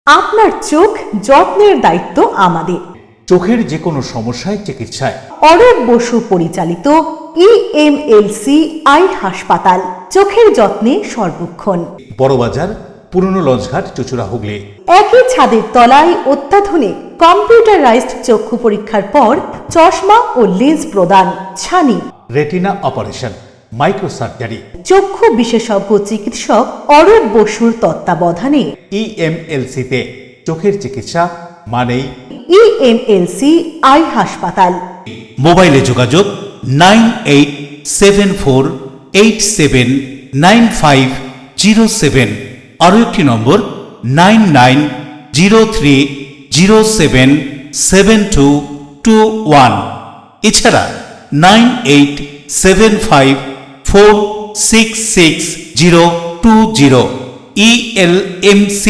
আপনার চোখ যত্নের দায়িত্ব আমাদের। চোখের যে কোনো সমস্যায় চিকিৎসায় অরূপ বসু পরিচালিত EMLC আই হাসপাতাল, চোখের যত্নে সর্বক্ষণ। বড়বাজার, পুরনো লঞ্চঘাট, চুচুড়া, হুগলি। একই ছাদের তলায় অত্যাধুনিক কম্পিউটারাইজড চক্ষু পরীক্ষার পর চশমা ও লেন্স প্রদান, ছানি, রেটিনা অপারেশন, মাইক্রো সার্জারি। চক্ষু বিশেষজ্ঞ চিকিৎসক অরূপ বসুর তত্ত্বাবধানে EMLC-তে চোখের চিকিৎসা মানেই EMLC আই হাসপাতাল। মোবাইলে যোগাযোগ 9874879507, আরও একটি নম্বর 9903077221, এছাড়া 9875466020 ELMC।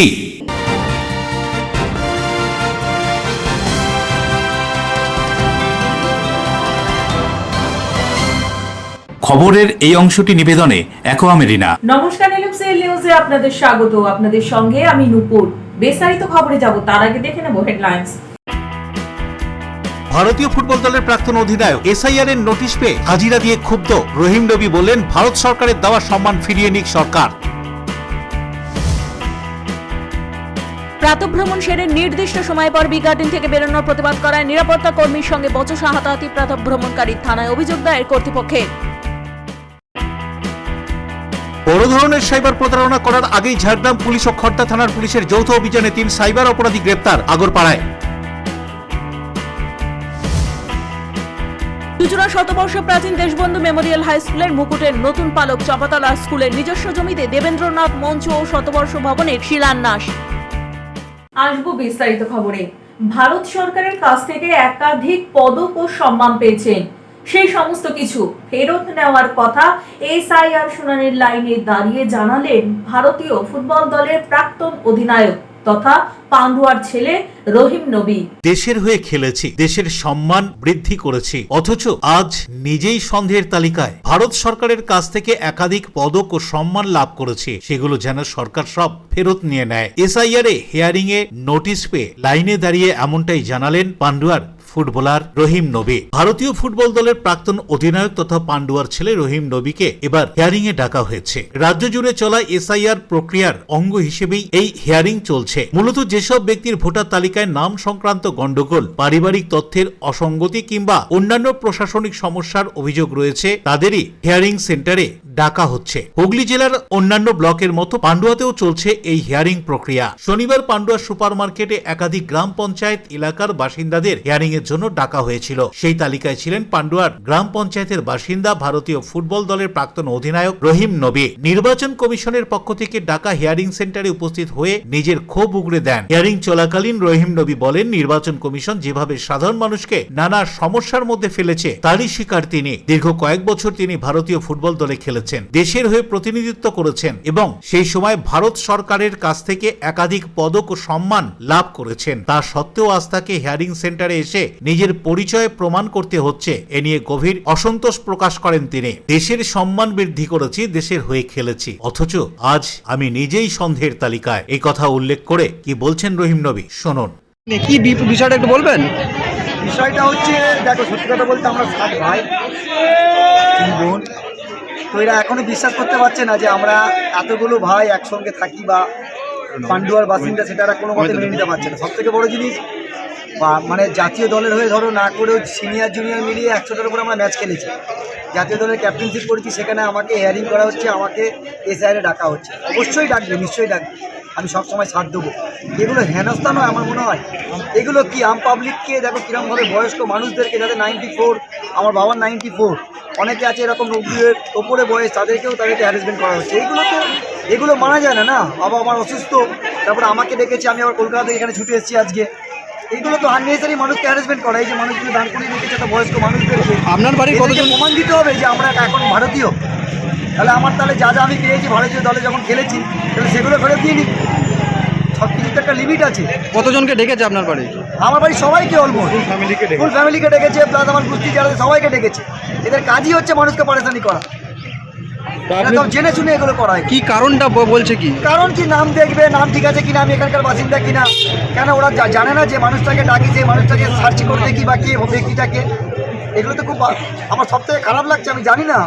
খবরের এই অংশটি নিবেদনে অ্যাকোয়া মেরিনা। নমস্কার, এলএমসিএল নিউজে আপনাদের স্বাগত। আপনাদের সঙ্গে আমি নূপুর। বিস্তারিত খবরে যাব তার আগে দেখে নেব হেডলাইন্স। ভারতীয় ফুটবল দলের প্রাক্তন অধিনায়ক SIR এর নোটিশ পেয়ে হাজিরা দিয়ে ক্ষুব্ধ রহিম নবী বললেন, ভারত সরকারের দেওয়া সম্মান ফিরিয়ে নিক সরকার। প্রাতঃভ্রমণ সেরে নির্দিষ্ট সময় পর বি গার্ডেন থেকে বেরোনোর প্রতিবাদ করায় নিরাপত্তা কর্মীর সঙ্গে বচসা হাতাহাতি, প্রাতঃভ্রমণকারী থানায় অভিযোগ দায়ের কর্তৃপক্ষের। বড় ধরনের সাইবার প্রতারণা করার আগেই ঝাড়গ্রাম পুলিশ ও খড়দা থানার পুলিশের যৌথ অভিযানে 3 সাইবার অপরাধী গ্রেপ্তার আগরপাড়ায়। চুচুড়া শতবর্ষ প্রাচীন দেশবন্ধু মেমোরিয়াল হাই স্কুলের মুকুটের নতুন পালক চাপাতলা স্কুলের নিজস্ব জমিতে দেবেন্দ্রনাথ মঞ্চ ও শতবর্ষ ভবনের শিলান্যাস। আসবো বিস্তারিত খবরে। ভারত সরকারের কাছ থেকে একাধিক পদক ও সম্মান পেয়েছেন, সেই সমস্ত কিছু ফেরত নেওয়ার কথা SIR শুনানির লাইনে দাঁড়িয়ে জানালেন ভারতীয় ফুটবল দলের প্রাক্তন অধিনায়ক তথা পান্ডুয়ার ছেলে রহিম নবী। দেশের হয়ে খেলেছি, দেশের সম্মান বৃদ্ধি করেছি, অথচ আজ নিজেই সন্দেহের তালিকায়। ভারত সরকারের কাছ থেকে একাধিক পদক ও সম্মান লাভ করেছি, সেগুলো যেন সরকার সব ফেরত নিয়ে নেয়। SIR এ হিয়ারিং এ নোটিশ পেয়ে লাইনে দাঁড়িয়ে এমনটাই জানালেন পান্ডুয়ার ফুটবলার রহিম নবী। ভারতীয় ফুটবল দলের প্রাক্তন অধিনায়ক তথা পান্ডুয়ার ছেলে রহিম নবীকে এবার হিয়ারিং এ ডাকা হয়েছে। রাজ্য জুড়ে চলা SIR প্রক্রিয়ার অঙ্গ হিসেবেই এই হিয়ারিং চলছে। মূলত যেসব ব্যক্তির ভোটার তালিকায় নাম সংক্রান্ত গন্ডগোল, পারিবারিক তথ্যের অসঙ্গতি কিংবা অন্যান্য প্রশাসনিক সমস্যার অভিযোগ রয়েছে, তাদেরই হিয়ারিং সেন্টারে ডাকা হচ্ছে। হুগলি জেলার অন্যান্য ব্লকের মতো পান্ডুয়াতেও চলছে এই হিয়ারিং প্রক্রিয়া। শনিবার পান্ডুয়া সুপার মার্কেটে একাধিক গ্রাম পঞ্চায়েত এলাকার বাসিন্দাদের হিয়ারিং এর জন্য ডাকা হয়েছিল। সেই তালিকায় ছিলেন পান্ডুয়ার গ্রাম পঞ্চায়েতের বাসিন্দা ভারতীয় ফুটবল দলের প্রাক্তন অধিনায়ক রহিম নবী। নির্বাচন কমিশনের পক্ষ থেকে ডাকা হিয়ারিং সেন্টারে উপস্থিত হয়ে নিজের ক্ষোভ উগরে দেন। হিয়ারিং চলাকালীন রহিম নবী বলেন, নির্বাচন কমিশন যেভাবে সাধারণ মানুষকে নানা সমস্যার মধ্যে ফেলেছে তারই শিকার তিনি। দীর্ঘ কয়েক বছর তিনি ভারতীয় ফুটবল দলে খেলেছেন, দেশের হয়ে প্রতিনিধিত্ব করেছেন এবং সেই সময় ভারত সরকারের কাছ থেকে একাধিক পদক ও সম্মান লাভ করেছেন। তা সত্ত্বেও আজ তাকে হিয়ারিং সেন্টারে এসে নিজের পরিচয় প্রমাণ করতে হচ্ছে। এ নিয়ে গভীর অসন্তোষ প্রকাশ করেন তিনি। দেশের সম্মান বৃদ্ধি করেছি, দেশের হয়ে খেলেছি, অথচ আজ আমি নিজেই সন্দেহের তালিকায়। এই কথা উল্লেখ করে কি বলছেন রহিম নবী, শুনুন। কি বিষয়টা একটু বলবেন? বিষয়টা হচ্ছে, দেখো সত্যি কথা বলতে আমরা 7 ভাই 3 বোন, তো এরা এখনো বিশ্বাস করতে পারছে না যে আমরা এতগুলো ভাই একসঙ্গে থাকি বা পান্ডুয়ার বাসিন্দা, সেটা এরা কোনো মতে মেনে নিতে পারছে না। সব থেকে বড় জিনিস, মানে জাতীয় দলের হয়ে ধরো না করেও সিনিয়র জুনিয়র মিলিয়ে 100টার উপরে আমরা ম্যাচ খেলেছি, জাতীয় দলের ক্যাপ্টেনশিপ করেছি, সেখানে আমাকে হিয়ারিং করা হচ্ছে, আমাকে SIR এ ডাকা হচ্ছে। অবশ্যই ডাকবে, নিশ্চয়ই ডাকবে, আমি সবসময় সাথ দেবো। এগুলো হেনস্থা নয় আমার মনে হয়। এগুলো কি আম পাবলিককে, দেখো কীরকমভাবে বয়স্ক মানুষদেরকে, যাদের 94, আমার বাবার 94, অনেকে আছে এরকম 90-এর ওপরে বয়স, তাদেরকে হ্যারাসমেন্ট করা হচ্ছে। এগুলো মানা যায় না। বাবা আমার অসুস্থ, তারপরে আমাকে ডেকেছে, আমি আবার কলকাতা থেকে এখানে ছুটে এসেছি আজকে। এইগুলো তো আননেসারি মানুষকে হ্যারাসমেন্ট করা। এই যে মানুষগুলো দান করে রেখেছে একটা বয়স্ক মানুষদেরকে, আপনার বাড়ির কতজন প্রমাণ দিতে হবে যে আমরা এখন ভারতীয়। তাহলে আমার যা আমি পেয়েছি ভারতীয় দলে যখন খেলেছি, তাহলে সেগুলো ফেরত দিয়ে নিই। সব কিছুতে একটা লিমিট আছে। কতজনকে ডেকেছে আপনার বাড়ি? আমার বাড়ি সবাইকে, অলমোস্ট ফুল ফ্যামিলিকে ডেকেছে, প্লাস আমার কুস্তি যারা সবাইকে ডেকেছে। এদের কাজই হচ্ছে মানুষকে পারেশানি করা। এটা তো জেনে শুনে এগুলো করা হয়। কি কারণটা বলছে কি? কারণ কি, নাম দেখবে, নাম ঠিক আছে কিনা, আমি এখানকার বাসিন্দা কিনা, কেন ওরা জানে না যে মানুষটাকে ডাকি, যে মানুষটাকে সার্চ করে দেখি বা কে ব্যক্তিটাকে। এগুলো তো খুব আমার সব থেকে খারাপ লাগছে। আমি জানি না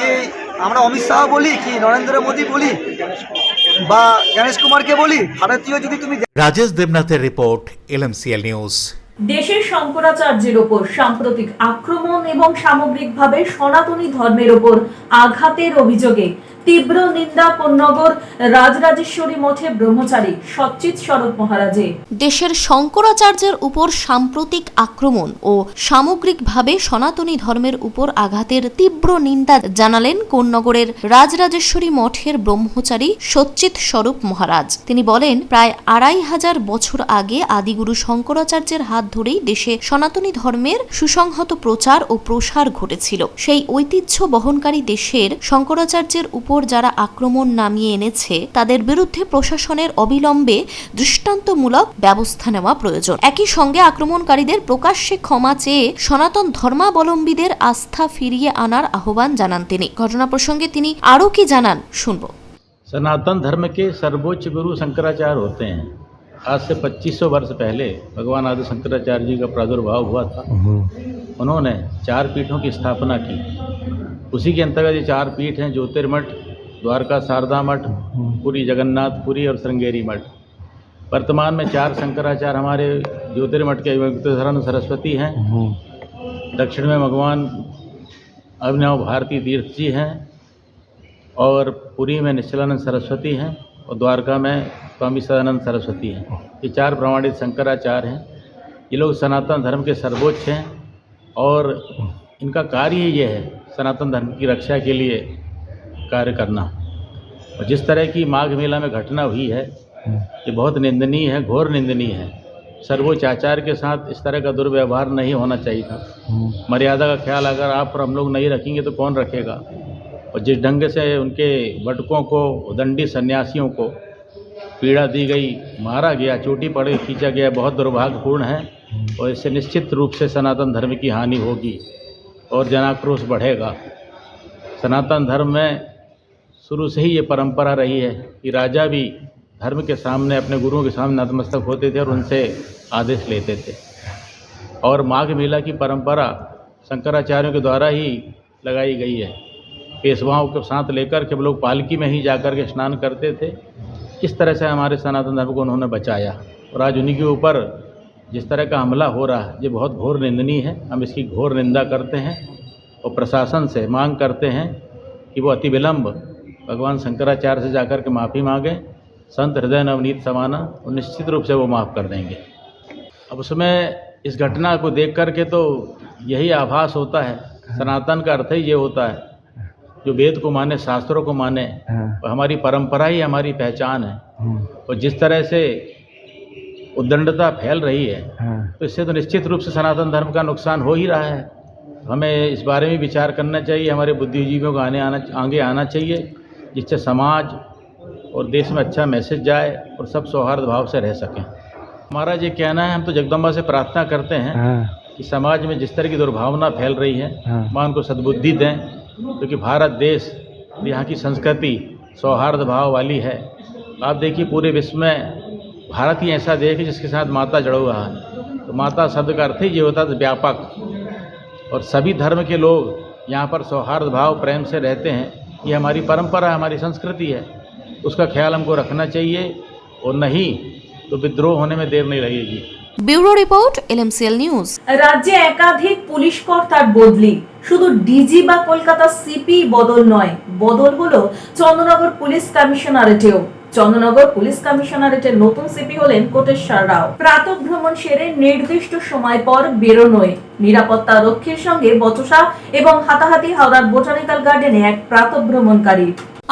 এই আমরা অমিত শাহ বলি কি নরেন্দ্র মোদী বলি বা গণেশ কুমারকে বলি, ভারতীয় যদি তুমি রাজেশ দেবনাথের রিপোর্ট, LMCL নিউজ। দেশের শঙ্করাচার্যের ওপর সাম্প্রতিক আক্রমণ এবং সামগ্রিকভাবে সনাতনী ধর্মের ওপর আঘাতের অভিযোগে তীব্র নিন্দা কোন্নগর রাজরাজেশ্বরী মঠে ব্রহ্মচারী সচ্চিৎ স্বরূপ মহারাজে। দেশের শঙ্করাচার্যের উপর সাম্প্রতিক আক্রমণ ও সামগ্রিকভাবে সনাতনী ধর্মের উপর আঘাতের তীব্র নিন্দা জানালেন কোন্নগরের রাজরাজেশ্বরী মঠের ব্রহ্মচারী সচ্চিৎ স্বরূপ মহারাজ। তিনি বলেন, প্রায় 2500 বছর আগে আদিগুরু শঙ্করাচার্যের হাত ধরেই দেশে সনাতনী ধর্মের সুসংহত প্রচার ও প্রসার ঘটেছিল। সেই ঐতিহ্য বহনকারী দেশের শঙ্করাচার্যের উপর যারা আক্রমণ নামিয়ে এনেছে তাদের বিরুদ্ধে প্রশাসনের অবিলম্বে দৃষ্টান্তমূলক ব্যবস্থা নেওয়া প্রয়োজন। একই সঙ্গে আক্রমণকারীদের প্রকাশ্যে ক্ষমা চেয়ে সনাতন ধর্মাবলম্বীদের আস্থা ফিরিয়ে আনার আহ্বান জানান তিনি। ঘটনা প্রসঙ্গে তিনি আরও কি জানান শুনব। सनातन धर्म के सर्वोच्च गुरु शंकराचार्य होते हैं। आज से 2500 वर्ष पहले भगवान आदि शंकराचार्य जी का प्रादुर्भाव हुआ था। उन्होंने 4 पीठों की स्थापना की। उसी के अंतर्गत ये 4 पीठ हैं, ज्योतिर्मठ, द्वारका शारदा मठ, पुरी जगन्नाथपुरी और श्रृंगेरी मठ। वर्तमान में 4 शंकराचार्य हमारे ज्योतिर्मठ के युक्तेश्वरानंद सरस्वती हैं, दक्षिण में भगवान अभिनव भारती तीर्थ जी हैं, और पुरी में निश्चलानंद सरस्वती हैं, और द्वारका में स्वामी सदानंद सरस्वती हैं। ये 4 प्रमाणित शंकराचार्य हैं। ये लोग सनातन धर्म के सर्वोच्च हैं और इनका कार्य ये है सनातन धर्म की रक्षा के लिए कार्य करना। और जिस तरह की माघ मेला में घटना हुई है ये बहुत निंदनीय है, घोर निंदनीय है। सर्वोच्च आचार्य के साथ इस तरह का दुर्व्यवहार नहीं होना चाहिए था। मर्यादा का ख्याल अगर आप और हम लोग नहीं रखेंगे तो कौन रखेगा। और जिस ढंग से उनके बटकों को, दंडी सन्यासियों को पीड़ा दी गई, मारा गया, चोटी पड़े खींचा गया, बहुत दुर्भाग्यपूर्ण है। और इससे निश्चित रूप से सनातन धर्म की हानि होगी और जनाक्रोश बढ़ेगा। सनातन धर्म में शुरू से ही ये परंपरा रही है कि राजा भी धर्म के सामने, अपने गुरुओं के सामने नतमस्तक होते थे और उनसे आदेश लेते थे। और माघ मेला की परंपरा शंकराचार्यों के द्वारा ही लगाई गई है। पेशवाओं को साथ लेकर के लोग पालकी में ही जाकर के स्नान करते थे। इस तरह से हमारे सनातन धर्म को उन्होंने बचाया। और आज उन्हीं के ऊपर जिस तरह का हमला हो रहा है ये बहुत घोर निंदनीय है। हम इसकी घोर निंदा करते हैं और प्रशासन से मांग करते हैं कि वो अति विलंब भगवान शंकराचार्य से जाकर के माफ़ी मांगें। संत हृदय नवनीत समाना, और निश्चित रूप से वो माफ़ कर देंगे। अब उसमें इस घटना को देख कर के तो यही आभास होता है, सनातन का अर्थ ही ये होता है जो वेद को माने, शास्त्रों को माने, और हमारी परंपरा ही हमारी पहचान है। और जिस तरह से उद्दंडता फैल रही है तो इससे तो निश्चित रूप से सनातन धर्म का नुकसान हो ही रहा है। हमें इस बारे में विचार करना चाहिए, हमारे बुद्धिजीवियों को आगे आना चाहिए, जिससे समाज और देश में अच्छा मैसेज जाए और सब सौहार्द भाव से रह सकें। हमारा ये कहना है, हम तो जगदम्बा से प्रार्थना करते हैं कि समाज में जिस तरह की दुर्भावना फैल रही है मां उनको सद्बुद्धि दें, क्योंकि भारत देश, यहाँ की संस्कृति सौहार्द भाव वाली है। आप देखिए पूरे विश्व में भारत ही ऐसा देश है जिसके साथ माता जुड़ा हुआ है। तो माता शब्द का अर्थ ही ये होता है व्यापक, और सभी धर्म के लोग यहाँ पर सौहार्द भाव प्रेम से रहते हैं। ये हमारी परंपरा, हमारी संस्कृति है, उसका ख्याल हमको रखना चाहिए, और नहीं तो विद्रोह होने में देर नहीं लगेगी। Bureau report, LMCL news. রাজ্যে একাধিক পুলিশ কর্তার বদলি, শুধু ডিজি বা কলকাতা সিপি বদল নয়, বদল হলো চন্দ্রনগর পুলিশ কমিশনারেটেও। চন্দ্রনগর পুলিশ কমিশনারেটের নতুন সিপি হলেন কোটেশ্বর রাও। প্রাতঃ ভ্রমণ সেরে নির্দিষ্ট সময় পর বেরোনোয় নিরাপত্তা রক্ষীর সঙ্গে বচসা এবং হাতাহাতি হাওড়ার বোটানিক্যাল গার্ডেনে এক প্রাতঃ ভ্রমণকারী।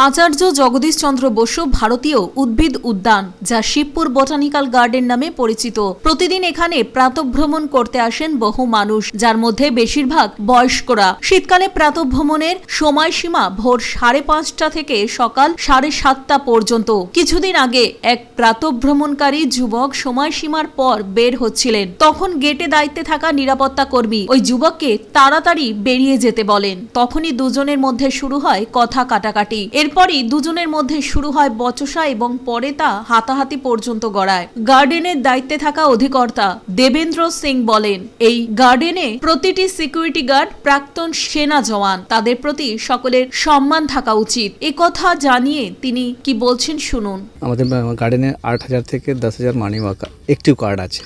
আচার্য জগদীশ চন্দ্র বসু ভারতীয় উদ্ভিদ উদ্যান, যা শিবপুর বোটানিক্যাল গার্ডেন নামে পরিচিত। প্রতিদিন এখানে প্রাতঃভ্রমণ করতে আসেন বহু মানুষ, যার মধ্যে বেশিরভাগ বয়স্করা। শীতকালে প্রাতঃভ্রমণের সময়সীমা ভোর 5:30 থেকে সকাল 7:30 পর্যন্ত। কিছুদিন আগে এক প্রাতঃভ্রমণকারী যুবক সময়সীমার পর বের হচ্ছিলেন। তখন গেটে দায়িত্বে থাকা নিরাপত্তা কর্মী ওই যুবককে তাড়াতাড়ি বেরিয়ে যেতে বলেন। তখনই দুজনের মধ্যে শুরু হয় কথা কাটাকাটি। এরপরই দুজনের মধ্যে শুরু হয় বচসা এবং পরে তা হাতাহাতি পর্যন্ত গড়ায়। গার্ডেনের দায়িত্বে থাকা অধিকর্তা দেবেন্দ্র সিং বলেন, এই গার্ডেনে প্রতিটি সিকিউরিটি গার্ড প্রাক্তন সেনা জওয়ান, তাদের প্রতি সকলের সম্মান থাকা উচিত। এ কথা জানিয়ে তিনি কি বলছেন শুনুন। আমাদের গার্ডেনে 8,000 থেকে 10,000 মর্নিং ওয়াক অ্যাক্টিভ কার্ড আছে।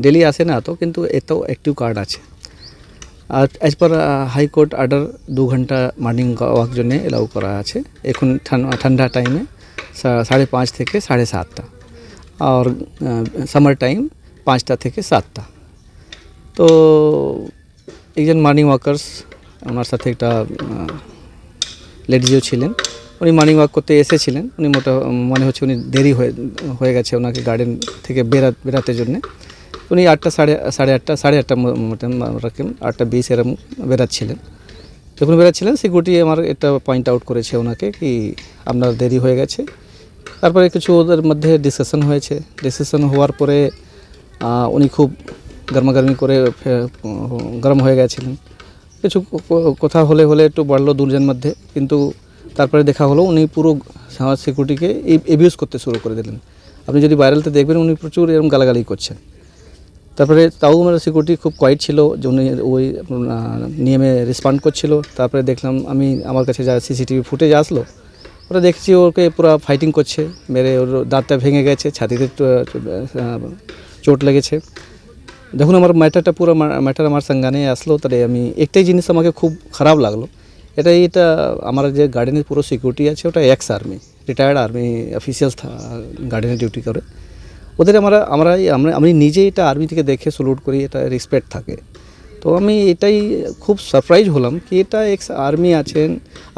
ডেলি আসে না তো, কিন্তু এতেও অ্যাক্টিভ কার্ড আছে। আর অ্যাজ পার হাইকোর্ট অর্ডার 2 ঘন্টা মর্নিং ওয়াক জন্য এলাউ করা আছে। এখন ঠান্ডা টাইমে 5:30 থেকে 7:30, আর সামার টাইম 5টা থেকে 7টা। তো একজন মর্নিং ওয়াকার্স, ওনার সাথে একটা লেডিজও ছিলেন, উনি মর্নিং ওয়াক করতে এসেছিলেন। উনি মনে হচ্ছে উনি দেরি হয়ে গেছে ওনাকে গার্ডেন থেকে বেরাতে জন্যে। উনি 8:30 মতন রাখেন, 8:20 এরকম বেরাচ্ছিলেন। যখন বেরাচ্ছিলেন, সিকিউরিটি আমার একটা পয়েন্ট আউট করেছে ওনাকে কি আপনার দেরি হয়ে গেছে। তারপরে কিছু ওদের মধ্যে ডিসকাশন হয়েছে। ডিসকাশন হওয়ার পরে উনি খুব গরমাগরমি করে গরম হয়ে গেছিলেন। কিছু কথা হলে একটু বাড়লো দুজনের মধ্যে, কিন্তু তারপরে দেখা হলো উনি পুরো সিকিউরিটিকে এবিউজ করতে শুরু করে দিলেন। আপনি যদি ভাইরালতে দেখবেন উনি প্রচুর এরকম গালাগালি করছেন। তারপরে তাও আমার সিকিউরিটি খুব কোয়াইট ছিল, যে উনি ওই নিয়মে রেসপন্ড করছিল। তারপরে দেখলাম আমার কাছে যা সিসিটিভি ফুটেজ আসলো, ওরা দেখছি ওকে পুরো ফাইটিং করছে, মেরে ওর দাঁতটা ভেঙে গেছে, ছাতিতে চোট লেগেছে। যখন আমার ম্যাটার আমার সঙ্গানে আসলো, তাহলে আমি একটাই জিনিস আমাকে খুব খারাপ লাগলো। এটা আমার যে গার্ডেনের পুরো সিকিউরিটি আছে, ওটা ex army, retired army officials গার্ডেনে ডিউটি করে। ওদের আমি নিজে এটা আর্মি থেকে দেখে স্যালুট করি, এটা রেসপেক্ট থাকে। তো আমি এটাই খুব সারপ্রাইজ হলাম কি এটা এক্স আর্মি আছেন,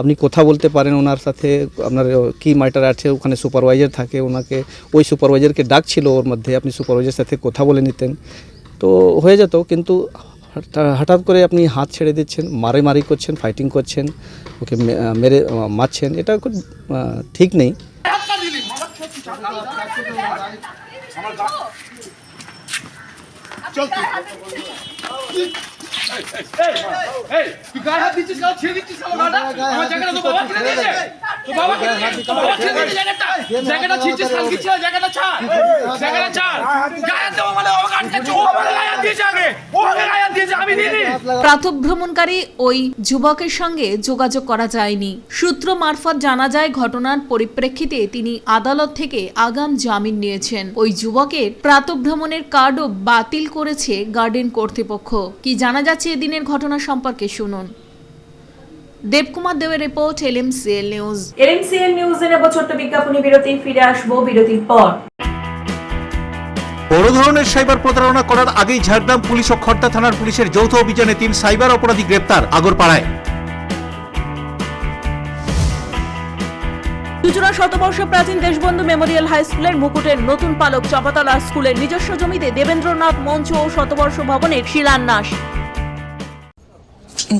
আপনি কথা বলতে পারেন ওনার সাথে, আপনার কী ম্যাটার আছে, ওখানে সুপারভাইজার থাকে, ওনাকে ওই সুপারভাইজারকে ডাকছিল ওর মধ্যে, আপনি সুপারভাইজারের সাথে কথা বলে নিতেন তো হয়ে যেত। কিন্তু হঠাৎ করে আপনি হাত ছেড়ে দিচ্ছেন, মারামারি করছেন, ফাইটিং করছেন, ওকে মেরে মারছেন, এটা খুব ঠিক নেই। প্রাতঃভ্রমণকারী ওই যুবকের সঙ্গে যোগাযোগ করা যায়নি। সূত্র মারফত জানা যায়, ঘটনার পরিপ্রেক্ষিতে তিনি আদালত থেকে আগাম জামিন নিয়েছেন। ওই যুবকের প্রাতঃভ্রমণের কার্ডও বাতিল করেছে গার্ডেন কর্তৃপক্ষ। কি জানা যাচ্ছে এদিনের ঘটনা সম্পর্কে শুনুন। দেবকুমার দেবের রিপোর্ট, LMCL নিউজ। LMCL নিউজে নেব ছোট্ট বিজ্ঞাপনী বিরতি, ফিরে আসবো বিরতির পর। বড় ধরনের সাইবার প্রতারণা করার আগেই ঝাড়গ্রাম পুলিশ ও খড়দা থানার পুলিশের যৌথ অভিযানে 3 সাইবার অপরাধী গ্রেপ্তার আগরপাড়ায়। চুচুড়া শতবর্ষ প্রাচীন দেশবন্ধু মেমোরিয়াল হাই স্কুলের মুকুটের নতুন পালক চাপাতলা স্কুলের নিজস্ব জমিতে দেবেন্দ্রনাথ মঞ্চ ও শতবর্ষ ভবনের শিলান্যাস।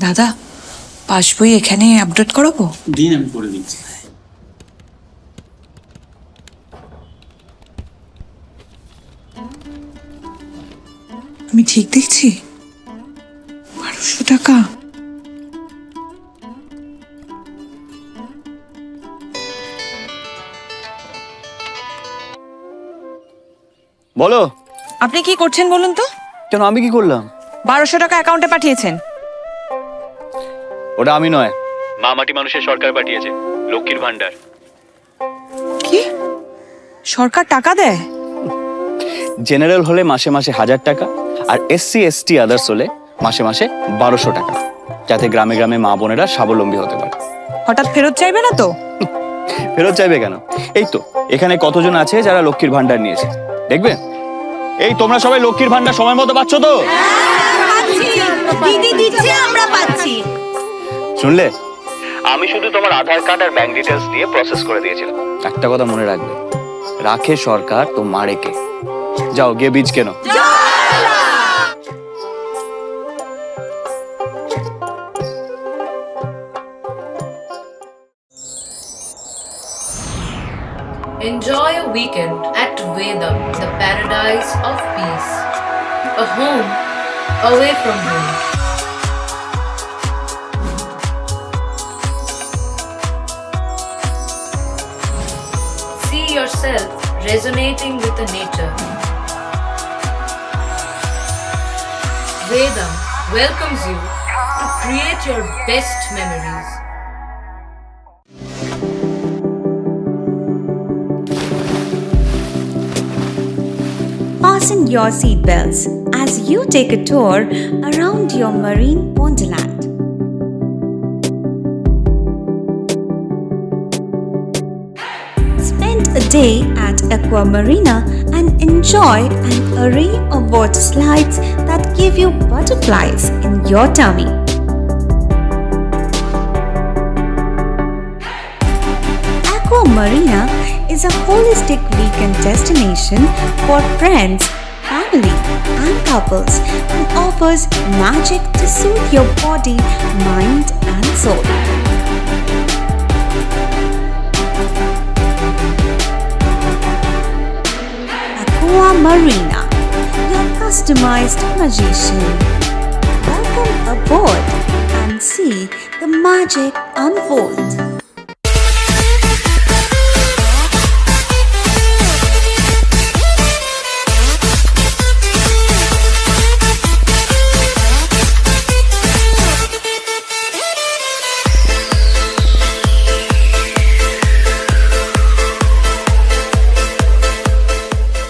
দাদা, পাসবই এখানে আপডেট করাবো? দিন, আমি করে দিচ্ছি। আমি ঠিক দেখছি? 1200 টাকা? বলো। আপনি কি করছেন বলুন তো? কেন, আমি কি করলাম? 1200 টাকা অ্যাকাউন্টে পাঠিয়েছেন। ওটা আমি নয়, মা মাটি মানুষের সরকার পাঠিয়েছে, লক্ষ্মীর ভান্ডার। কি? সরকার টাকা দেয়? জেনারেল হলে মাসে মাসে 1000 টাকা, আর SC ST আদার্স হলে মাসে মাসে 1200 টাকা, যাতে গ্রামে গ্রামে মা বোনেরা স্বাবলম্বী হতে পারে। হঠাৎ ফেরত চাইবে না তো? ফেরত চাইবে কেন? এই তো এখানে কতজন আছে যারা লক্ষ্মীর ভান্ডার নিয়েছে, দেখবে। এই তোমরা সবাই লক্ষ্মীর ভান্ডার সময় মতো পাচ্ছ তো? দিদি দিচ্ছে, আমরা পাচ্ছি। শুনলে, আমি শুধু তোমার আধার কার্ড আর ব্যাংক ডিটেলস দিয়ে প্রসেস করে দিয়েছিলাম। একটা কথা মনে রাখবে, রাখে সরকার তো মারে কে। যাও গিয়ে বীজ কেনো। Enjoy a weekend at Vedam, the paradise of peace. A home away from home. See yourself resonating with the nature. Vedam welcomes you to create your best memories. Fasten your seatbelts as you take a tour around your marine wonderland. Spend a day at Aqua Marina and enjoy an array of water slides that give you butterflies in your tummy. Aqua Marina is a holistic weekend destination for friends, family, and couples and offers magic to soothe your body, mind, and soul. Aqua Marina, your customized magician. Welcome aboard and see the magic unfold.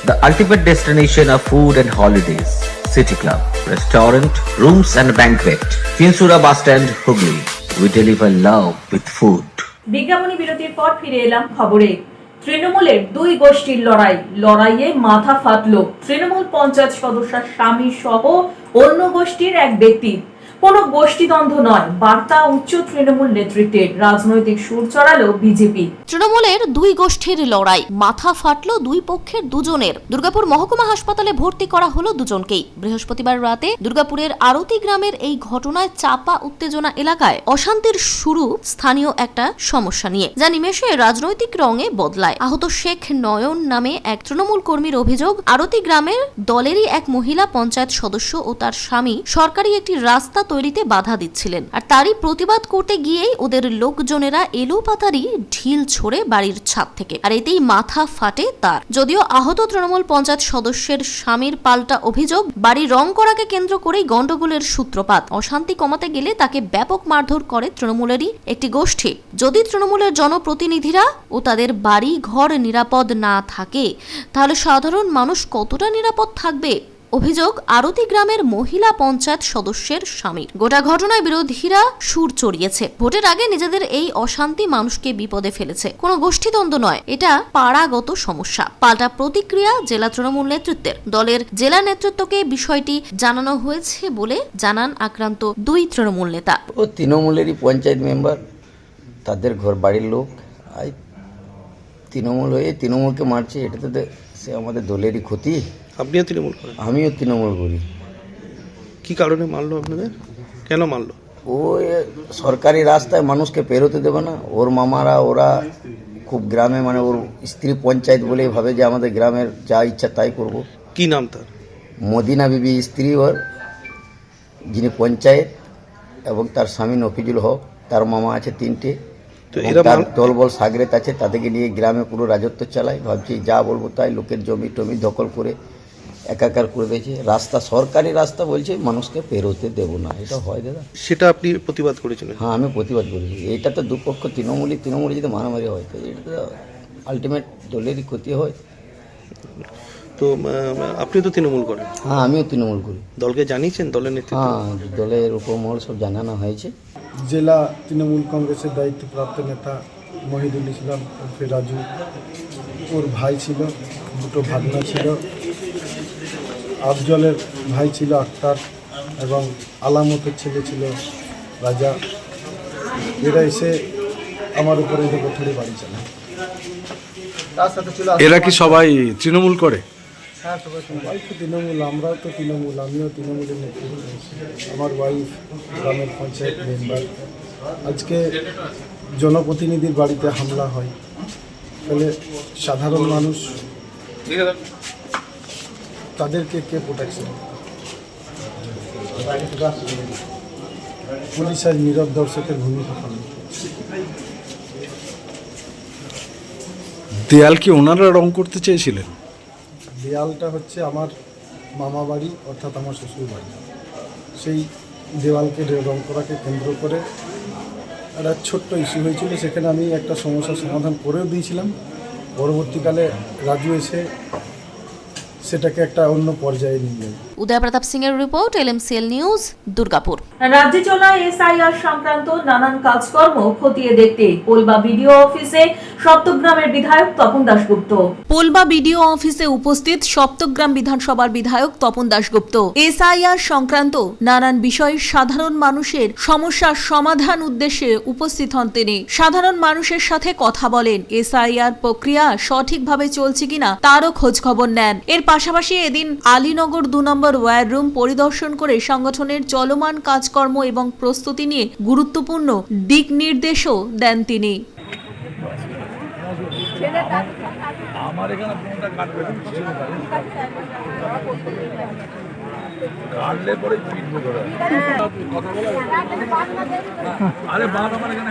The ultimate destination of food and holidays. City Club, restaurant, rooms and banquet. Finsura Bus Stand, Hooghly. We deliver love with food. বিজ্ঞাপনী বিরতির পর ফিরে এলাম খবরে। তৃণমূলের দুই গোষ্ঠীর লড়াইয়ে মাথা ফাটল তৃণমূল পঞ্চায়েত সদস্যের স্বামী সহ অন্য গোষ্ঠীর এক ব্যক্তি। কোনো গোষ্ঠীদ্বন্দ্ব নয়, বার্তা উচ্চ তৃণমূল নেতৃত্বের। রাজনৈতিক সুর চড়ালো বিজেপি। তৃণমূলের দুই গোষ্ঠীর লড়াই, মাথা ফাটলো দুই পক্ষের দুজনের। দুর্গাপুর মহকুমা হাসপাতালে ভর্তি করা হলো দুজনকেই। বৃহস্পতিবার রাতে দুর্গাপুরের আরতি গ্রামের এই ঘটনায় চাপা উত্তেজনা এলাকায় অশান্তির শুরু স্থানীয় একটা সমস্যা নিয়ে, যা নিমেষে রাজনৈতিক রঙে বদলায়। আহত শেখ নয়ন নামে এক তৃণমূল কর্মীর অভিযোগ, আরতি গ্রামের দলেরই এক মহিলা পঞ্চায়েত সদস্য ও তার স্বামী সরকারি একটি রাস্তা তৈরিতে বাধা দিচ্ছিলেন, আর তারই প্রতিবাদ করতে গিয়েই ওদের লোকজনেরা এলোপাতারি ঢিল ছড়ে বাড়ির ছাদ থেকে, আর এতেই মাথা ফাটে তার। যদিও আহত তৃণমূল পঞ্চায়েত সদস্যের স্বামীর পাল্টা অভিযোগ, বাড়ি রং করাকে কেন্দ্র করেই গন্ডগোলের সূত্রপাত। অশান্তি কমাতে গেলে তাকে ব্যাপক মারধর করে তৃণমূলেরই একটি গোষ্ঠী। যদি তৃণমূলের জনপ্রতিনিধিরা ও তাদের বাড়ি ঘর নিরাপদ না থাকে, তাহলে সাধারণ মানুষ কতটা নিরাপদ থাকবে? অভিযোগ আরতি গ্রামের মহিলা পঞ্চায়েত সদস্যের স্বামীর। গোটা ঘটনায় বিরোধীরা সুর চড়িয়েছে। ভোটের আগে নিজেদের এই অশান্তি মানুষকে বিপদে ফেলেছে, কোনো গোষ্ঠীদ্বন্দ্ব নয়, এটা পাড়াগত সমস্যা। পাল্টা প্রতিক্রিয়া জেলা তৃণমূল নেতৃত্বের। দলের জেলা নেতৃত্বকে বিষয়টি জানানো হয়েছে বলে জানান আক্রান্ত দুই তৃণমূল নেতা। ও তৃণমূলেরই পঞ্চায়েত মেম্বার, তাদের ঘর বাড়ির লোক, আই তৃণমূল হয়ে তৃণমূলকে মারছে, এটা তো সে আমাদের দলেরই ক্ষতি। আপনিও তৃণমূল করেন? আমিও তৃণমূল করি। কি কারণে মারলো আপনাদের? কেন মারলো? ও সরকারি রাস্তায় মানুষকে পেরোতে দেবে না। ওর মামারা ওরা খুব গ্রামে, মানে ওর স্ত্রী পঞ্চায়েত বলেই ভাবে যে আমাদের গ্রামের যা ইচ্ছা তাই করব। কি নাম তার? মদিনা বিবি স্ত্রী ওর, যিনি পঞ্চায়েত, এবং তার স্বামী নফিজুল হক, তার মামা আছে তিনটে, তার দলবল সাগরেত আছে, তাদেরকে নিয়ে গ্রামে পুরো রাজত্ব চালায়। ভাবছি যা বলবো তাই, লোকের জমি টমি দখল করে একাকার করে দিয়েছে। রাস্তা সরকারি রাস্তা বলছে মানুষকে পেরোতে দেবো না, এটা হয় দাদা? সেটা আপনি প্রতিবাদ করেছিলেন? হ্যাঁ, আমি প্রতিবাদ করেছি। এটা তো দুপক্ষ, তৃণমূলী যদি মারামারি হয় তো এটা তো আলটিমেট দলেরই ক্ষতি হয়। তো আপনি তো তৃণমূল করেন? হ্যাঁ, আমিও তৃণমূল করি। দলকে জানিয়েছেন? দলের নেতৃত্ব? হ্যাঁ, দলের উপমহল সব জানানো হয়েছে। জেলা তৃণমূল কংগ্রেসের দায়িত্বপ্রাপ্ত নেতা মহিদুল ইসলাম ওরফে রাজু, ওর ভাই ছিল, দুটো ভাগনা ছিল। আফজলের ভাই ছিল আক্তার, এবং আলামতের ছেলে ছিল রাজা। এরা এসে আমার উপরে যে কোঠারি বাড়ি চালায়। তার সাথে চলে এরা কি সবাই তৃণমূল করে? হ্যাঁ, সবাই তো তৃণমূল, আমরাও তো তৃণমূল, আমিও তৃণমূলের নেতৃত্ব রয়েছি। আমার ওয়াইফ গ্রামের পঞ্চায়েত মেম্বার। আজকে জনপ্রতিনিধির বাড়িতে হামলা হয়, ফলে সাধারণ মানুষ তাদেরকে কে প্রোটেকশন? পুলিশ আজ নীরব দর্শকের ভূমিকা পালন করছে। দেয়াল কি ওনারা রং করতে চেয়েছিলেন? দেয়ালটা হচ্ছে আমার মামা বাড়ি, অর্থাৎ আমার শ্বশুর বাড়ি। সেই দেওয়ালকে রং করাকে কেন্দ্র করে একটা ছোট্ট ইস্যু হয়েছিল, সেখানে আমি একটা সমস্যার সমাধান করেও দিয়েছিলাম। পরবর্তীকালে রাজু এসে সেটাকে একটা অন্য পর্যায়ে নিয়ে যায়। উদয় প্রতাপ সিং এর রিপোর্ট, LMCL নিউজ, দুর্গাপুর। রাজ্যে চলা SIR সংক্রান্ত নানান কাজকর্ম খতিয়ে দেখতে পোলবা বিডিও অফিসে সপ্তগ্রামের বিধায়ক তপন দাশগুপ্ত। পোলবা বিডিও অফিসে উপস্থিত সপ্তগ্রাম বিধানসভার বিধায়ক তপন দাশগুপ্ত SIR সংক্রান্ত নানান বিষয়ে সাধারণ মানুষের সমস্যার সমাধান উদ্দেশ্যে উপস্থিত হন তিনি। সাধারণ মানুষের সাথে কথা বলেন, SIR প্রক্রিয়া সঠিকভাবে চলছে কিনা তারও খোঁজ খবর নেন। এর পাশাপাশি এদিন আলীনগর 2 নম্বর ওয়ার রুম পরিদর্শন করে সংগঠনের চলমান কাজকর্ম এবং প্রস্তুতি নিয়ে গুরুত্বপূর্ণ দিক নির্দেশও দেন তিনি। আমার এখানে ফোনটা কাটবে কাটলে পরে পিটবো ধরে কথা বলা আরে বাদ আমার এখানে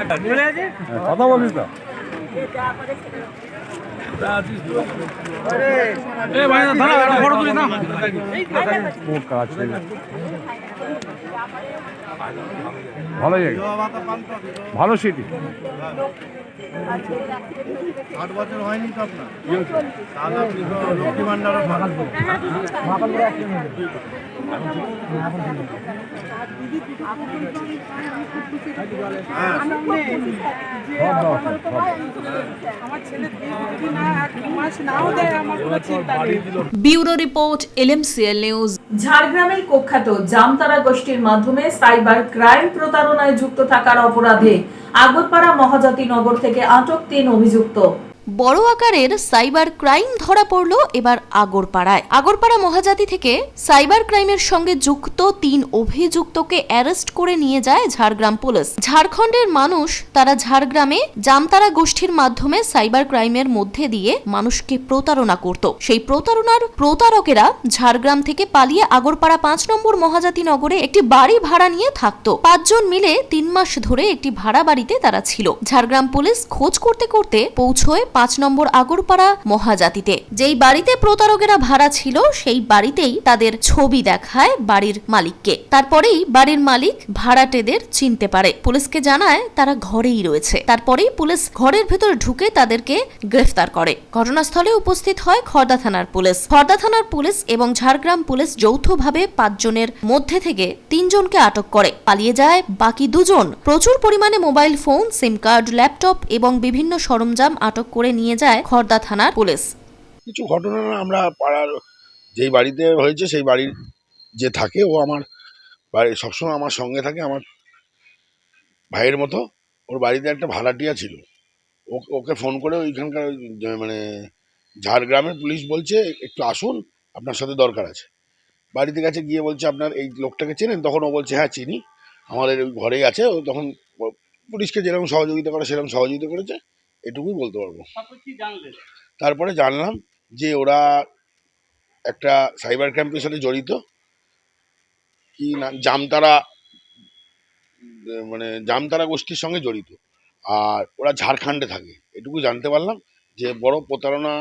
কথা বলিস না ভাই দাঁড়া ফটো তুলিস না ভালো জায়গা ভালো সিটি 8 বছর হয়নি তো আপনার তাহলে আপনি তো লক্ষ্মী ভান্ডারও ব্যুরো রিপোর্ট, LMCL নিউজ। ঝাড়গ্রামের কুখ্যাত জামতারা গোষ্ঠীর মাধ্যমে সাইবার ক্রাইম প্রতারণায় যুক্ত থাকার অপরাধে আগরপাড়া মহাজাতি নগর থেকে আটক 3 অভিযুক্ত। বড় আকারের সাইবার ক্রাইম ধরা পড়ল এবার আগরপাড়ায়। আগরপাড়া মহাজাতি থেকে সাইবার ক্রাইমের সঙ্গে যুক্ত 3 অভিযুক্তকে অ্যারেস্ট করে নিয়ে যায় ঝাড়গ্রাম পুলিশ। ঝাড়খণ্ডের মানুষ তারা ঝাড়গ্রামে জামতারা গোষ্ঠীর মাধ্যমে সাইবার ক্রাইমের মধ্যে দিয়ে মানুষকে প্রতারণা করত। সেই প্রতারণার প্রতারকেরা ঝাড়গ্রাম থেকে পালিয়ে আগরপাড়া 5 নম্বর মহাজাতি নগরে একটি বাড়ি ভাড়া নিয়ে থাকতো। 5 জন মিলে 3 মাস ধরে একটি ভাড়া বাড়িতে তারা ছিল। ঝাড়গ্রাম পুলিশ খোঁজ করতে করতে পৌঁছয় 5 নম্বর আগরপাড়া মহাজাতিতে। যেই বাড়িতে প্রতারকেরা ভাড়া ছিল সেই বাড়িতেই তাদের ছবি দেখায় বাড়ির মালিককে। তারপরেই বাড়ির মালিক ভাড়াটেদের চিনতে পারে, পুলিশকে জানায় তারা ঘরেই রয়েছে। তারপরেই পুলিশ ঘরের ভেতর ঢুকে তাদেরকে গ্রেফতার করে। ঘটনাস্থলে উপস্থিত হয় খড়দা থানার পুলিশ। খড়দা থানার পুলিশ এবং ঝাড়গ্রাম পুলিশ যৌথভাবে 5 জনের মধ্যে থেকে 3 জনকে আটক করে। পালিয়ে যায় বাকি 2 জন। প্রচুর পরিমাণে মোবাইল ফোন, সিম কার্ড, ল্যাপটপ এবং বিভিন্ন সরঞ্জাম আটক করে নিয়ে যায় খড়দা থানার পুলিশ। কিছু ঘটনা আমরা পাড়ার যেই বাড়িতে হয়েছে সেই বাড়ির যে থাকে ও আমার বাড়ি সবসময় আমার সঙ্গে থাকে, আমার ভাইয়ের মতো। ওর বাড়িতে একটা ভাড়াটিয়া ছিল, ওকে ফোন করে ওইখানকার মানে ঝাড়গ্রামের পুলিশ বলছে একটু আসুন, আপনার সাথে দরকার আছে। বাড়িতে কাছে গিয়ে বলছে আপনার এই লোকটাকে চেনেন? তখন ও বলছে হ্যাঁ চিনি, আমাদের ওই ঘরেই আছে। ও তখন পুলিশকে যেরকম সহযোগিতা করে সেরকম সহযোগিতা করেছে, এটুকুই বলতে পারবো। তারপরে জানলাম যে ওরা একটা সাইবার ক্রাইমের সাথে জড়িত, কি না জামতারা, মানে জামতারা গোষ্ঠীর সঙ্গে জড়িত, আর ওরা ঝাড়খণ্ডে থাকে। এটুকু জানতে পারলাম যে বড় প্রতারণা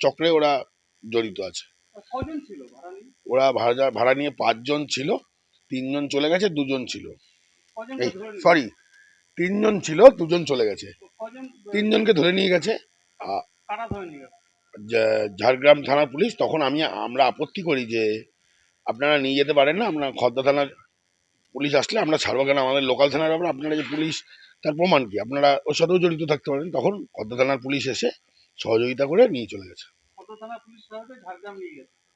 চক্রে ওরা জড়িত আছে। ওরা ভাড়া নিয়ে 5 জন ছিল, 3 জন চলে গেছে, 2 জন ছিল, সরি 3 জন ছিল, 2 জন চলে গেছে। 3 জনকে ধরে নিয়ে গেছে ঝাড়গ্রাম থানার পুলিশ। তখন আমরা আপত্তি করি যে আপনারা নিয়ে যেতে পারেন না, আমরা খড়দা থানার পুলিশ আসলে আমরা ছাড়বো কেন, আমাদের লোকাল থানার ব্যাপার, আপনারা যে পুলিশ তার প্রমাণ কি, আপনারা ওর সাথেও জড়িত থাকতে পারেন। তখন খড়দা থানার পুলিশ এসে সহযোগিতা করে নিয়ে চলে গেছে।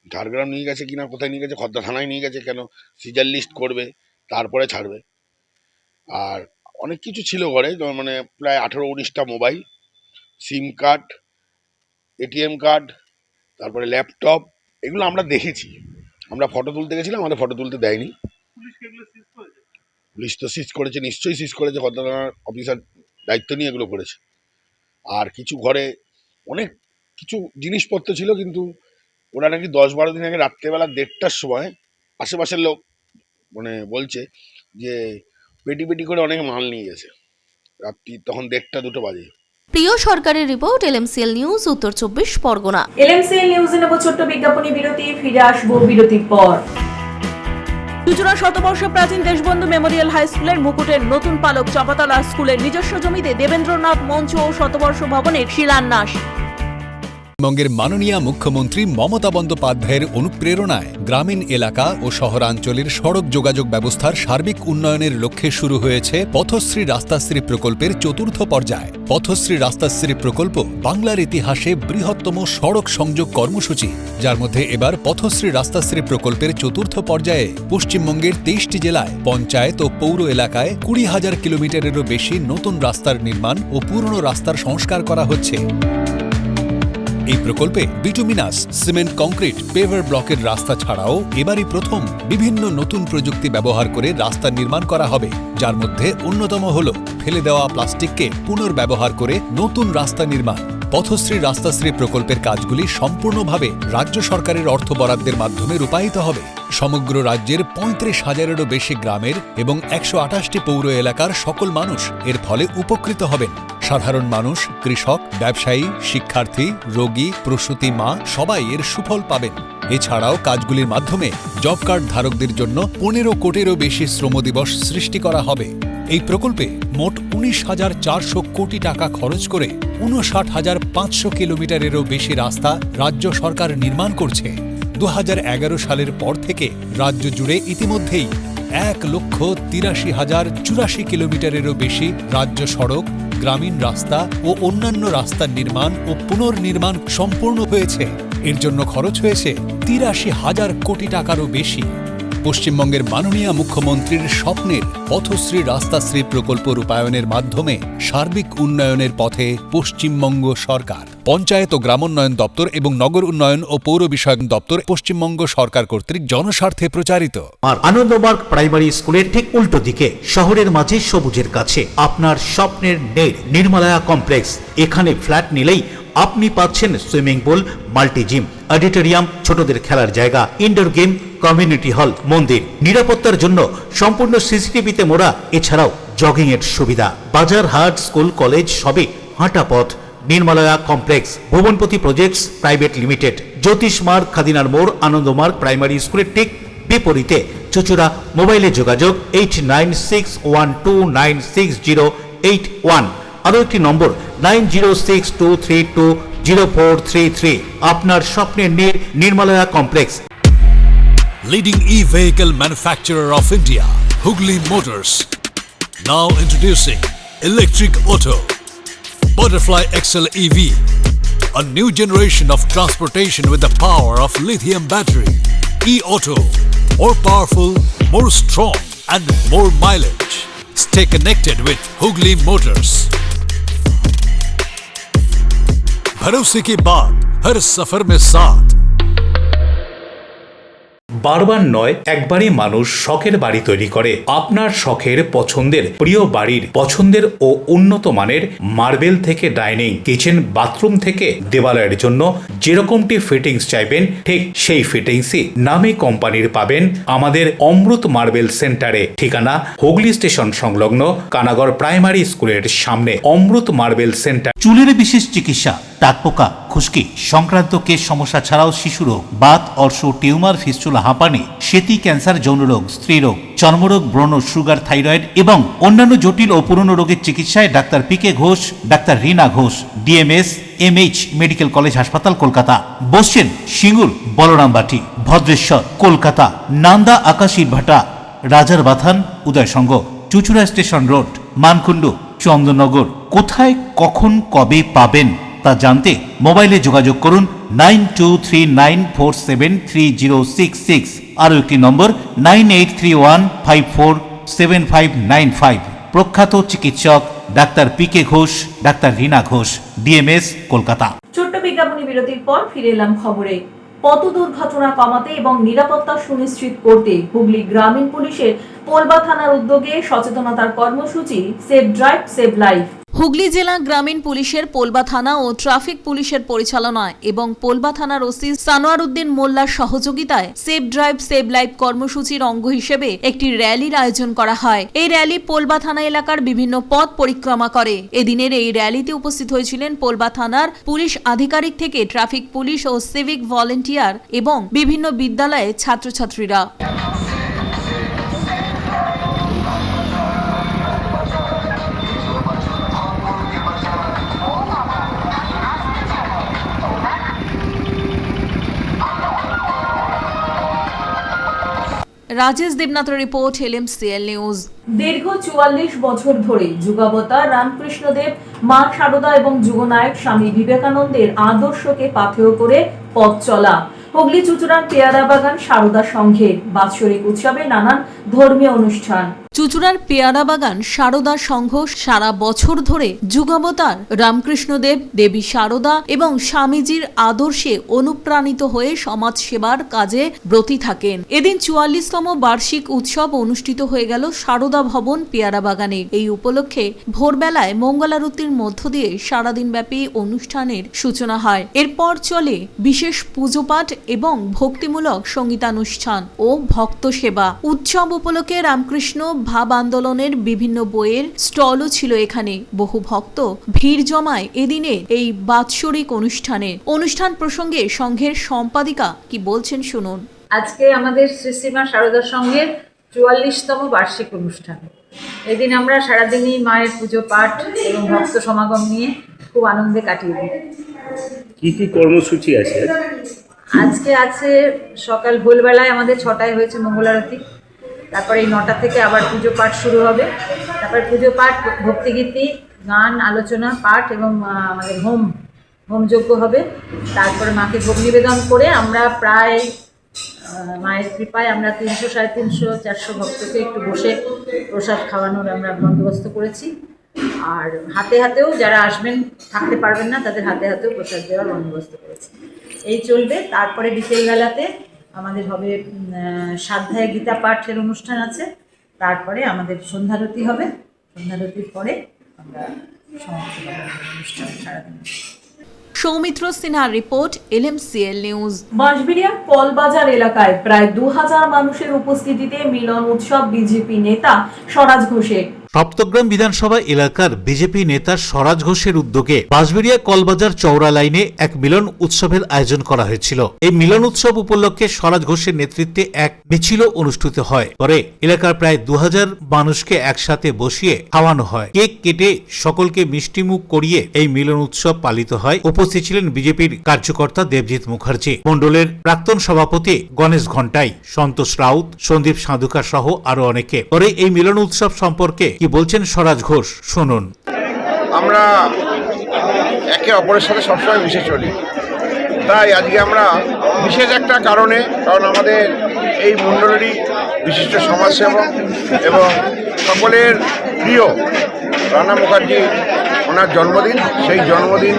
ঝাড়গ্রাম নিয়ে গেছে কিনা, কোথায় নিয়ে গেছে, খড়দা থানায় নিয়ে গেছে। কেন সিজার লিস্ট করবে, তারপরে ছাড়বে। আর অনেক কিছু ছিল ঘরে, মানে প্রায় 18-19টা mobile, sim card, ATM card, তারপরে ল্যাপটপ, এগুলো আমরা দেখেছি। আমরা ফটো তুলতে গেছিলাম, আমাদের ফটো তুলতে দেয়নি। পুলিশ তো সিজ করেছে, নিশ্চয়ই সিজ করেছে, কত অফিসার দায়িত্ব নিয়ে এগুলো করেছে। আর কিছু ঘরে অনেক কিছু জিনিসপত্র ছিল, কিন্তু ওরা নাকি 10-12 দিন আগে রাত্রেবেলা 1:30টার সময় আশেপাশের লোক মানে বলছে যে পেটি পেটি করে অনেক মাল নিয়ে গেছে রাত্রি, তখন 1:30-2টো বাজে। প্রিয় সরকারের রিপোর্ট, LMCL নিউজ, উত্তর 24 পরগনা। LMCL নিউজে নেব ছোট্ট বিজ্ঞাপনী বিরতি, ফিরে আসবো বিরতির পর। চুচুড়া শতবর্ষ প্রাচীন দেশবন্ধু মেমোরিয়াল হাই স্কুলের মুকুটের নতুন পালক চাপাতলা স্কুলের নিজস্ব জমিতে দেবেন্দ্রনাথ মঞ্চ ও শতবর্ষ ভবনের শিলান্যাস। পশ্চিমবঙ্গের মাননীয় মুখ্যমন্ত্রী মমতা বন্দ্যোপাধ্যায়ের অনুপ্রেরণায় গ্রামীণ এলাকা ও শহরাঞ্চলের সড়ক যোগাযোগ ব্যবস্থার সার্বিক উন্নয়নের লক্ষ্যে শুরু হয়েছে পথশ্রী রাস্তাশ্রী প্রকল্পের ৪র্থ পর্যায়। পথশ্রী রাস্তাশ্রী প্রকল্প বাংলার ইতিহাসে বৃহত্তম সড়ক সংযোগ কর্মসূচি, যার মধ্যে এবার পথশ্রী রাস্তাশ্রী প্রকল্পের ৪র্থ পর্যায়ে পশ্চিমবঙ্গের ২৩টি জেলায় পঞ্চায়েত ও পৌর এলাকায় ২০,০০০ কিলোমিটারেরও বেশি নতুন রাস্তার নির্মাণ ও পুরনো রাস্তার সংস্কার করা হচ্ছে। এই প্রকল্পে বিটুমিনাস, সিমেন্ট, কংক্রিট, পেভার ব্লকের রাস্তা ছাড়াও এবারই প্রথম বিভিন্ন নতুন প্রযুক্তি ব্যবহার করে রাস্তা নির্মাণ করা হবে, যার মধ্যে অন্যতম হল ফেলে দেওয়া প্লাস্টিককে পুনর্ব্যবহার করে নতুন রাস্তা নির্মাণ। পথশ্রী রাস্তাশ্রী প্রকল্পের কাজগুলি সম্পূর্ণভাবে রাজ্য সরকারের অর্থ বরাদ্দের মাধ্যমে রূপায়িত হবে। সমগ্র রাজ্যের ৩৫,০০০-এরও বেশি গ্রামের এবং ১২৮টি পৌর এলাকার সকল মানুষ এর ফলে উপকৃত হবেন। সাধারণ মানুষ, কৃষক, ব্যবসায়ী, শিক্ষার্থী, রোগী, প্রসূতি মা সবাই এর সুফল পাবেন। এছাড়াও কাজগুলির মাধ্যমে জব কার্ড ধারকদের জন্য ১৫ কোটিরও বেশি শ্রম দিবস সৃষ্টি করা হবে। এই প্রকল্পে মোট ১৯,৪০০ কোটি টাকা খরচ করে ৫৯,৫০০ কিলোমিটারেরও বেশি রাস্তা রাজ্য সরকার নির্মাণ করছে। ২০১১ সালের পর থেকে রাজ্য জুড়ে ইতিমধ্যেই ১,৮৩,০৮৪ কিলোমিটারেরও বেশি রাজ্য সড়ক, গ্রামীণ রাস্তা ও অন্যান্য রাস্তার নির্মাণ ও পুনর্নির্মাণ সম্পূর্ণ হয়েছে। এর জন্য খরচ হয়েছে ৮৩,০০০ কোটি টাকারও বেশি। পশ্চিমবঙ্গের মাননীয় মুখ্যমন্ত্রীর স্বপ্নের পথশ্রী রাস্তাশ্রী প্রকল্প রূপায়ণের মাধ্যমে সার্বিক উন্নয়নের পথে পশ্চিমবঙ্গ সরকার। পঞ্চায়েত ও গ্রামোন্নয়ন দপ্তর এবং নগর উন্নয়ন ও পৌর বিষয়ক দপ্তর পশ্চিমবঙ্গ সরকার কর্তৃক জনস্বার্থে প্রচারিত। আর আনন্দমার্গ প্রাইমারি স্কুলের ঠিক উল্টো দিকে শহরের মাঝে সবুজের কাছে আপনার স্বপ্নের নেট নির্মলায়া কমপ্লেক্স। এখানে ফ্ল্যাট নিলেই আপনি পাচ্ছেন swimming pool, multi gym, auditorium, ছোটদের খেলার জায়গা, ইনডোর গেম, কমিউনিটি হল, মন্দির, নিরাপত্তার জন্য সম্পূর্ণ সিসিটিভিতে মোড়া, এছাড়াও জগিং এর সুবিধা। বাজার, হাট, স্কুল, কলেজ সবে হাঁটা পথ। নির্মলায়া কমপ্লেক্স, ভুবনপতি প্রজেক্টস প্রাইভেট লিমিটেড, জ্যোতিষ মার্গ, খাদিনার মোড়, আনন্দমার্গ প্রাইমারি স্কুলের ঠিক বিপরীতে। চুচুড়া। মোবাইলে যোগাযোগ 8961296081। আরও একটি নম্বর 9062320433। আপনার স্বপ্নের নির্মলায়া complex. Leading e-vehicle manufacturer of India, Hugli Motors. Now introducing Electric Auto, Butterfly XL EV, a new generation of transportation with the power of lithium battery. E-Auto, more powerful, more strong and more mileage. Stay connected with Hugli Motors. भरोसे की बात हर सफर में साथ। বারবার নয়, একবারই মানুষ শখের বাড়ি তৈরি করে। আপনার শখের পছন্দের প্রিয় বাড়ির পছন্দের ও উন্নত মানের মার্বেল থেকে ডাইনিং, কিচেন, বাথরুম থেকে দেওয়ালের জন্য যেরকমটি ফিটিংস চাইবেন ঠিক সেই ফিটিংসই নামী কোম্পানির পাবেন আমাদের অমৃত মার্বেল সেন্টারে। ঠিকানা হুগলি স্টেশন সংলগ্ন কানাগড় প্রাইমারি স্কুলের সামনে। অমৃত মার্বেল সেন্টার। চুলের বিশেষ চিকিৎসা, টাকপোকা, খুশকি সংক্রান্ত কেশ সমস্যা ছাড়াও শিশুরোগ, বাত, অর্শ, টিউমার, ফিস্টুলা, হাঁপানি, সেতি, ক্যান্সার, যৌনরোগ, স্ত্রীরোগ, চর্মরোগ, ব্রণ, সুগার, থাইরয়েড এবং অন্যান্য জটিল ও পুরনো রোগের চিকিৎসায় doctor P K Ghosh, doctor Rina Ghosh, DMS MH medical college হাসপাতাল, কলকাতা। বসছেন সিঙ্গুর, বলরামবাটি, ভদ্রেশ্বর, কলকাতা, নান্দা, আকাশীরভাটা, রাজার বাথান, উদয়সঙ্গ, চুচুড়া স্টেশন রোড, মানকুণ্ডু, চন্দননগর। কোথায়, কখন, কবে পাবেন তা জানতে মোবাইলে যোগাযোগ করুন 9239473066। আরও একটি নম্বর 9831547595। প্রখ্যাত চিকিৎসক doctor PK. Ghosh, doctor Rina Ghosh, DMS, Kolkata. ছোট্ট বিজ্ঞাপনী বিরতির পর ফিরে এলাম খবরে। পথ দুর্ঘটনা কমাতে এবং নিরাপত্তা সুনিশ্চিত করতে হুগলি গ্রামীণ পুলিশের পোলবা থানার উদ্যোগে সচেতনতার কর্মসূচি save drive save life. Hooghly জেলা গ্রামীণ পুলিশের পোলবা থানা ও ট্রাফিক পুলিশের পরিচালনায় এবং পোলবা থানার ওসি সানোয়ার উদ্দিন মোল্লার সহযোগিতায় সেভ ড্রাইভ সেভ লাইফ কর্মসূচির অঙ্গ হিসেবে একটি র্যালির আয়োজন করা হয়। এই র্যালি পোলবা থানা এলাকার বিভিন্ন পথ পরিক্রমা করে। এদিনের এই র্যালিতে উপস্থিত হয়েছিলেন পোলবা থানার পুলিশ আধিকারিক থেকে ট্রাফিক পুলিশ ও সিভিক ভলেন্টিয়ার এবং বিভিন্ন বিদ্যালয়ের ছাত্রছাত্রীরা। রাজেশ দেবনাথের রিপোর্ট, LMCL নিউজ। দীর্ঘ 44 বছর ধরে যুগাবতার রামকৃষ্ণদেব, মা শারদা এবং যুগনায়ক স্বামী বিবেকানন্দের আদর্শকে পাথেয় করে পথ চলা হুগলি চুচুড়ার পেয়ারা বাগান সারদা সংঘের বাৎসরিক উৎসবে নানান ধর্মীয় অনুষ্ঠান। চুচুড়ার পেয়ারা বাগান সারদা সংঘ সারা বছর ধরে যুগাবতার রামকৃষ্ণদেব, দেবী সারদা এবং স্বামীজির আদর্শে অনুপ্রাণিত হয়ে সমাজ সেবার কাজে ব্রতী থাকেন। এদিন 44তম বার্ষিক উৎসব অনুষ্ঠিত হয়ে গেল সারদা ভবন পেয়ারা বাগানে। এই উপলক্ষে ভোরবেলায় মঙ্গলারতির মধ্য দিয়ে সারাদিনব্যাপী অনুষ্ঠানের সূচনা হয়। এরপর চলে বিশেষ পুজোপাঠ এবং ভক্তিমূলক সঙ্গীতানুষ্ঠান ও ভক্ত সেবা। উৎসব উপলক্ষে রামকৃষ্ণ ভাব আন্দোলনের বিভিন্ন বইয়ের স্টলও ছিল এখানে। বহু ভক্ত ভিড় জমায় এদিনে এই বাৎসরিক অনুষ্ঠান প্রসঙ্গে সংঘের সম্পাদিকা কি বলছেন শুনুন। আজকে আমাদের শ্রীশ্রীমা সারদার সংঘের 44তম বার্ষিক অনুষ্ঠান। এদিন আমরা সারাদিনই মায়ের পুজো পাঠ এবং ভক্ত সমাগম নিয়ে খুব আনন্দে কাটিয়ে দিই। কি কি কর্মসূচি আছে আজকে? আছে সকাল ভোরবেলায় আমাদের 6টায় হয়েছে মঙ্গলারতি, তারপরে এই 9টা থেকে আবার পুজো পাঠ শুরু হবে। তারপরে পুজো পাঠ, ভক্তিগীতি, গান, আলোচনা, পাঠ এবং আমাদের হোমযজ্ঞ হবে। তারপরে মাকে ভোগ নিবেদন করে আমরা প্রায় মায়ের কৃপায় আমরা 300, 350, 400 ভক্তকে একটু বসে প্রসাদ খাওয়ানোর আমরা বন্দোবস্ত করেছি। আর হাতে হাতেও যারা আসবেন, থাকতে পারবেন না, তাদের হাতে হাতেও প্রসাদ দেওয়ার বন্দোবস্ত করেছি। এই চলবে। তারপরে বিকেলবেলাতে আমাদের হবে সাধ্যায় গীতা পাঠের অনুষ্ঠান আছে। তারপরে আমাদের সন্ধ্যারতি হবে। সন্ধ্যারতির পরে আমরা সমাপ্ত করব অনুষ্ঠান সারাদিন। সৌমিত্র সিনহার রিপোর্ট, LMCL নিউজ। বাঁশবেড়িয়ার কলবাজার এলাকায় প্রায় 2000 মানুষের উপস্থিতিতে মিলন উৎসব বিজেপি নেতা স্বরাজ ঘোষের। সপ্তগ্রাম বিধানসভা এলাকার বিজেপি নেতা স্বরাজ ঘোষের উদ্যোগে বাঁশবেড়িয়া কলবাজার চৌড়া লাইনে এক মিলন উৎসবের আয়োজন করা হয়েছিল। এই মিলন উৎসব উপলক্ষে স্বরাজ ঘোষের নেতৃত্বে এক মিছিল অনুষ্ঠিত হয়। পরে এলাকার প্রায় 2000 মানুষকে একসাথে বসিয়ে খাওয়ানো হয়। কেক কেটে সকলকে মিষ্টিমুখ করিয়ে এই মিলন উৎসব পালিত হয়। উপস্থিত ছিলেন বিজেপির কার্যকর্তা দেবজিৎ মুখার্জি, মণ্ডলের প্রাক্তন সভাপতি গণেশ ঘন্টাই, সন্তোষ রাউত, সন্দীপ সাধুকা সহ আরো অনেকে। পরে এই মিলন উৎসব সম্পর্কে কি বলছেন স্বরাজ ঘোষ, শুনুন। আমরা একে অপরের সাথে সবসময় মিশে চলি, তাই আজকে আমরা বিশেষ একটা কারণ আমাদের এই মণ্ডলেরই বিশিষ্ট সমাজসেবক এবং সকলের প্রিয় রানা মুখার্জি ওনার জন্মদিন। সেই জন্মদিন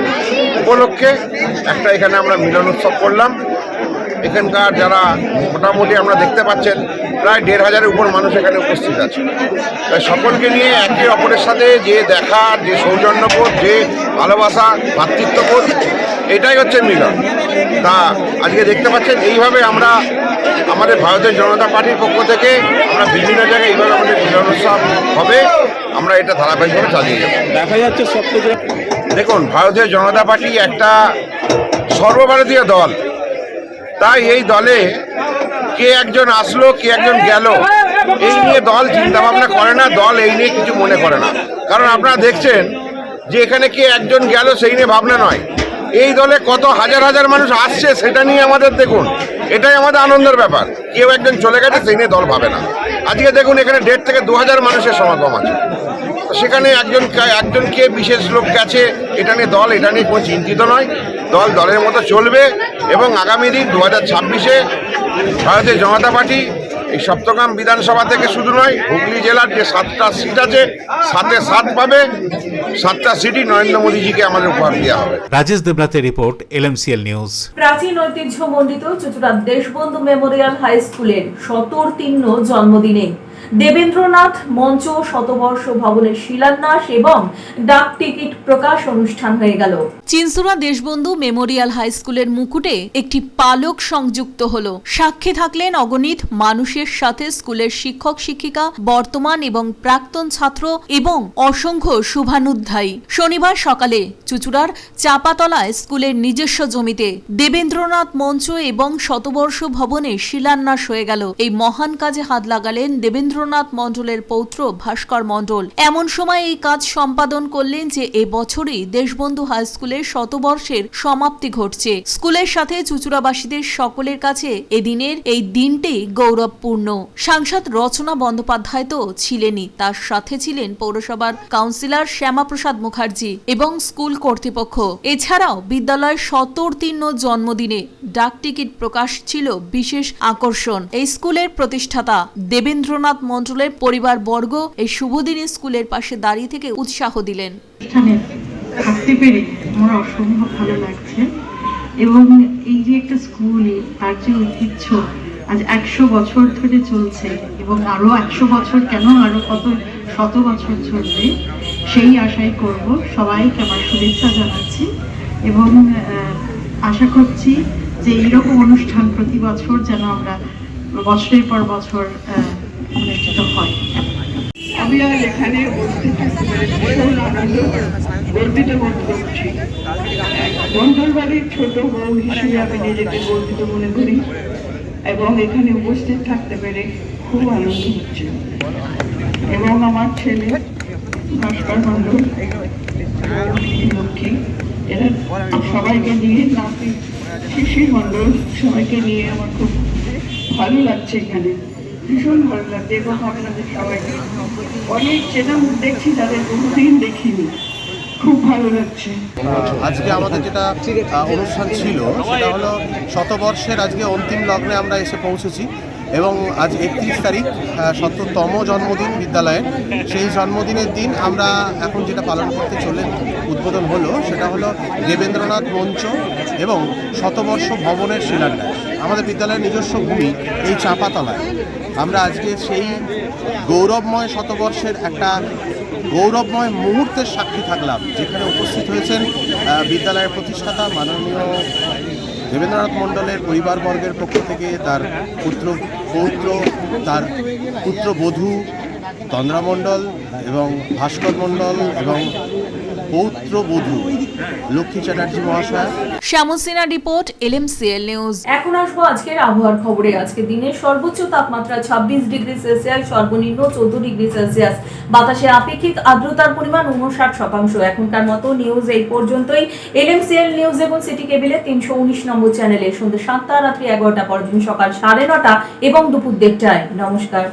উপলক্ষে একটা এখানে আমরা মিলন উৎসব করলাম। এখানকার যারা মোটামুটি আমরা দেখতে পাচ্ছেন প্রায় 1500-এর উপর মানুষ এখানে উপস্থিত আছে। তাই সকলকে নিয়ে একে অপরের সাথে যে দেখা, যে সৌজন্যবোধ, যে ভালোবাসা, ভ্রাতৃত্ববোধ, এটাই হচ্ছে মিলন। তা আজকে দেখতে পাচ্ছেন এইভাবে আমরা আমাদের ভারতীয় জনতা পার্টির পক্ষ থেকে আমরা বিভিন্ন জায়গায় এইভাবে আমাদের মিলন উৎসব হবে। আমরা এটা ধারাবাহিকভাবে চালিয়ে যাব। দেখা যাচ্ছে দেখুন, ভারতীয় জনতা পার্টি একটা সর্বভারতীয় দল, তাই এই দলে কে একজন আসলো, কে একজন গেল, এই নিয়ে দল চিন্তা ভাবনা করে না, দল এই নিয়ে কিছু মনে করে না। কারণ আপনারা দেখছেন যে এখানে কে একজন গেল সেই নিয়ে ভাবনা নয়, এই দলে কত হাজার হাজার মানুষ আসছে সেটা নিয়ে আমাদের দেখুন, এটাই আমাদের আনন্দের ব্যাপার। কেউ একজন চলে গেছে সেই নিয়ে দল ভাবে না। আজকে দেখুন এখানে 1.5 থেকে 2000 মানুষের সমাগম আছে। সেখানে একজন কে বিশেষ লোক গেছে এটা নিয়ে দল এটা নিয়ে কোনো চিন্তিত নয়। দল দলের মতো চলবে এবং আগামী দিন 2026-এ ভারতীয় জনতা পার্টি এই সপ্তগ্রাম বিধানসভা থেকে শুধু নয়, হুগলি জেলার যে 7টা সিট আছে 7-এ 7 পাবে, 7টা সিটই নরেন্দ্র মোদীজিকে আমাদের উপহার দেওয়া হবে। রাজেশ দেবনাথের রিপোর্ট, LMCL নিউজ। প্রাচীন ঐতিহ্যমণ্ডিত চুঁচুড়া দেশবন্ধু মেমোরিয়াল হাই স্কুলের 150 জন্মদিনে দেবেন্দ্রনাথ মঞ্চ শতবর্ষ ভবনের শিলান্যাস এবং ডাক টিকিট প্রকাশ অনুষ্ঠান হয়ে গেল। চিনসুরা দেশবন্ধু মেমোরিয়াল হাই স্কুলের মুকুটে একটি পালক সংযুক্ত হলো। সাক্ষী থাকলেন অগণিত মানুষের সাথে স্কুলের শিক্ষক শিক্ষিকা, বর্তমান এবং প্রাক্তন ছাত্র এবং অসংখ্য শুভানুধ্যায়ী। শনিবার সকালে চুঁচুড়ার চাপাতলায় স্কুলের নিজস্ব জমিতে দেবেন্দ্রনাথ মঞ্চ এবং শতবর্ষ ভবনে শিলান্যাস হয়ে গেল। এই মহান কাজে হাত লাগালেন দেবেন্দ্রনাথ মণ্ডলের পৌত্র ভাস্কর মণ্ডল। এমন সময় এই কাজ সম্পাদন করলেন যে এবছরই দেশবন্ধু হাই স্কুলের শতবর্ষের সমাপ্তি ঘটছে। স্কুলের সাথে চুঁচুড়াবাসীদের সকলের কাছে এদিনের এই দিনটি গৌরবপূর্ণ। সাংসদ রচনা বন্দ্যোপাধ্যায় তো ছিলেনই, তার সাথে ছিলেন পৌরসভার কাউন্সিলর শ্যামাপ্রসাদ মুখার্জি এবং স্কুল কর্তৃপক্ষ। এছাড়াও বিদ্যালয়ের 150 জন্মদিনে ডাক টিকিট প্রকাশ ছিল বিশেষ আকর্ষণ। এই স্কুলের প্রতিষ্ঠাতা দেবেন্দ্রনাথ মণ্ডলের পরিবারবর্গ এই শুভদিনে স্কুলের পাশে দাঁড়িয়ে থেকে উৎসাহ দিলেন। থাকতে পেরে আমার অসম্ভব ভালো লাগছে এবং এই যে একটা স্কুল, তার যে ঐতিহ্য আজ 100 বছর ধরে চলছে এবং আরো 100 বছর কেন, আরো কত শত বছর চলবে সেই আশাই করব। সবাইকে আমার শুভেচ্ছা জানাচ্ছি এবং আশা করছি যে এইরকম অনুষ্ঠান প্রতি বছর যেন আমরা বছরের পর বছর অনুষ্ঠিত হয়। আমি আর এখানে উপস্থিত থাকতে পেরে ভীষণ আনন্দ গর্বিত বোধ করছি। মন্ডল বাড়ির ছোট বউ হিসেবে আমি নিজেকে গর্বিত মনে করি এবং এখানে উপস্থিত থাকতে পেরে খুব আনন্দ হচ্ছে। এবং আমার ছেলে ভাস্কর মণ্ডল, লক্ষ্মী, এরা সবাইকে নিয়ে, নাতি শিশির মণ্ডল, সবাইকে নিয়ে আমার খুব ভালো লাগছে। এখানে ভীষণ ভালো লাগছে এবং আপনাদের সবাইকে অনেক চেনা মুখ দেখছি যাদের বহুদিন দেখিনি, খুব ভালো লাগছে। আজকে আমাদের যেটা অনুষ্ঠান ছিল সেটা হলো শতবর্ষের আজকে অন্তিম লগ্নে আমরা এসে পৌঁছেছি এবং আজ 31 তারিখ 70তম জন্মদিন বিদ্যালয়ের। সেই জন্মদিনের দিন আমরা এখন যেটা পালন করতে চলে উদ্বোধন হলো সেটা হলো দেবেন্দ্রনাথ মঞ্চ এবং শতবর্ষ ভবনের শিলান্যাস। আমাদের বিদ্যালয়ের নিজস্ব ভূমি এই চাপাতলায়। আমরা আজকে সেই গৌরবময় শতবর্ষের একটা গৌরবময় মুহূর্তের সাক্ষী থাকলাম, যেখানে উপস্থিত হয়েছেন বিদ্যালয়ের প্রতিষ্ঠাতা মাননীয় দেবেন্দ্রনাথ মণ্ডলের পরিবারবর্গের পক্ষ থেকে তার পৌত্র, তার পুত্রবধূ তন্দ্রা মণ্ডল এবং ভাস্কর মণ্ডল এবং পৌত্রবধূ লক্ষ্মী চ্যাটার্জি মহাশয়। শ্যামল সিনহার রিপোর্ট, LMCL নিউজ। এখন আসবো আজকের আবহাওয়ার খবরে। আজকে দিনের সর্বোচ্চ তাপমাত্রা 26 ডিগ্রি সেলসিয়াস, সর্বনিম্ন 14 ডিগ্রি সেলসিয়াস। বাতাসে আপেক্ষিক আর্দ্রতার পরিমাণ 59%। এখনকার মতো নিউজ এই পর্যন্তই। LMCL নিউজ এবং সিটি কেবিলে 319 নম্বর চ্যানেলে সন্ধ্যা 7টা, রাত্রি 11টা, পরদিন সকাল 9:30 এবং দুপুর 1:30টায়। নমস্কার।